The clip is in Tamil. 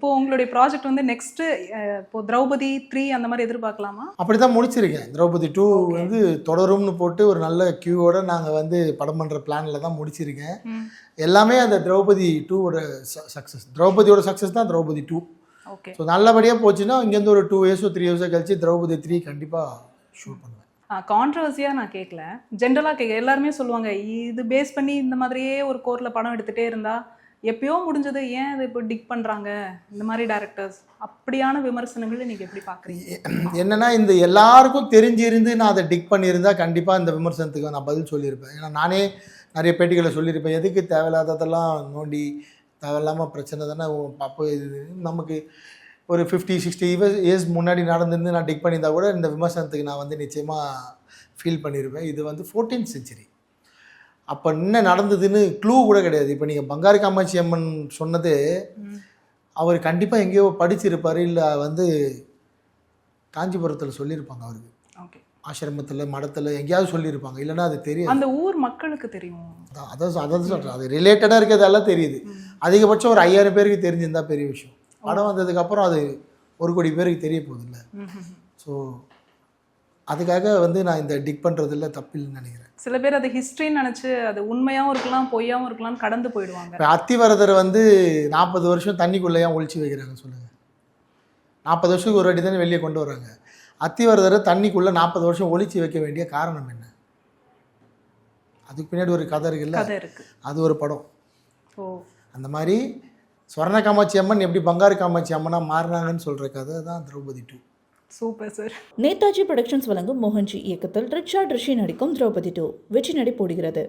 இப்போ உங்களுடைய ப்ராஜெக்ட் வந்து நெக்ஸ்ட் இப்போ திரௌபதி 3 அந்த மாதிரி எதிர்பார்க்கலாமா? அப்படிதான் முடிச்சிருக்கேன். திரௌபதி 2 வந்து தொடரும்னு போட்டு ஒரு நல்ல கியூவோட நாங்கள் வந்து படம் பண்ணுற பிளானில் தான் முடிச்சிருக்கேன். எல்லாமே அந்த திரௌபதி 2வோட சக்ஸஸ். திரௌபதியோட சக்ஸஸ் தான் திரௌபதி 2. ஓகே. ஸோ நல்லபடியாக போச்சுன்னா இங்கேருந்து ஒரு 2 இயர்ஸோ 3 இயர்ஸோ கழிச்சு திரௌபதி 3 கண்டிப்பாக ஷூட் பண்ணுவேன். கான்ட்ரவர்சியாக நான் கேட்கல, ஜென்ரலாக எல்லாருமே சொல்லுவாங்க இது பேஸ் பண்ணி இந்த மாதிரியே ஒரு கோர்ட்டில் படம் எடுத்துகிட்டே இருந்தா எப்பயோ முடிஞ்சது, ஏன் அதை இப்போ டிக் பண்ணுறாங்க இந்த மாதிரி டைரக்டர்ஸ், அப்படியான விமர்சனங்களை நீங்கள் எப்படி பார்க்குறீங்க? என்னன்னா இந்த எல்லாருக்கும் தெரிஞ்சிருந்து நான் அதை டிக் பண்ணியிருந்தா கண்டிப்பாக இந்த விமர்சனத்துக்கு நான் பதில் சொல்லியிருப்பேன். ஏன்னா நானே நிறைய பேட்டிகளை சொல்லியிருப்பேன், எதுக்கு தேவையில்லாததெல்லாம் நோண்டி தேவையில்லாமல் பிரச்சனை தானே. அப்போ இது நமக்கு ஒரு 50-60 இயர்ஸ் முன்னாடி நடந்திருந்து நான் டிக் பண்ணியிருந்தா கூட இந்த விமர்சனத்துக்கு நான் வந்து நிச்சயமாக ஃபீல் பண்ணியிருப்பேன். இது வந்து 14th century, அப்போ என்ன நடந்ததுன்னு க்ளூ கூட கிடையாது. இப்போ நீங்கள் பங்காரு காமாட்சி அம்மன் சொன்னது அவர் கண்டிப்பாக எங்கேயோ படிச்சிருப்பார், இல்லை வந்து காஞ்சிபுரத்தில் சொல்லியிருப்பாங்க, அவருக்கு ஆசிரமத்தில் மடத்தில் எங்கேயாவது சொல்லியிருப்பாங்க, இல்லைன்னா அது தெரியும், அந்த ஊர் மக்களுக்கு தெரியும். அதான் சொல்கிறேன், அது ரிலேட்டடாக இருக்கிறதெல்லாம் தெரியுது. அதிகபட்சம் ஒரு 5000 பேருக்கு தெரிஞ்சிருந்தா பெரிய விஷயம். படம் வந்ததுக்கப்புறம் அது 1 கோடி பேருக்கு தெரிய போகுது இல்லை. ஸோ அதுக்காக வந்து நான் இந்த டிக் பண்ணுறதில்ல தப்பில்லைன்னு நினைக்கிறேன். சில பேர் அது ஹிஸ்ட்ரின்னு நினச்சி அது உண்மையாகவும் இருக்கலாம் பொய்யாகவும் இருக்கலாம் கடந்து போயிடுவாங்க. இப்போ அத்திவரதர் வந்து 40 வருஷம் தண்ணிக்குள்ளே ஏன் ஒழிச்சு வைக்கிறாங்க சொல்லுங்கள்? 40 வருஷத்துக்கு ஒரு வாட்டி தானே வெளியே கொண்டு வராங்க. அத்திவரதரை தண்ணிக்குள்ளே 40 வருஷம் ஒழிச்சு வைக்க வேண்டிய காரணம் என்ன? அதுக்கு பின்னாடி ஒரு கதை இருக்குல்ல, அது ஒரு படம். அந்த மாதிரி ஸ்வர்ண காமாட்சி அம்மன் எப்படி பங்காரு காமாட்சி அம்மனாக மாறினாங்கன்னு சொல்கிற கதை தான் Draupathi 2. Super sir. Netaji productions வழங்கும் மோகன்ஜி இயக்கத்தில் ரிச்சர்ட் ரிஷி நடிக்கும் திரௌபதி 2 வெற்றி நடை போடுகிறது.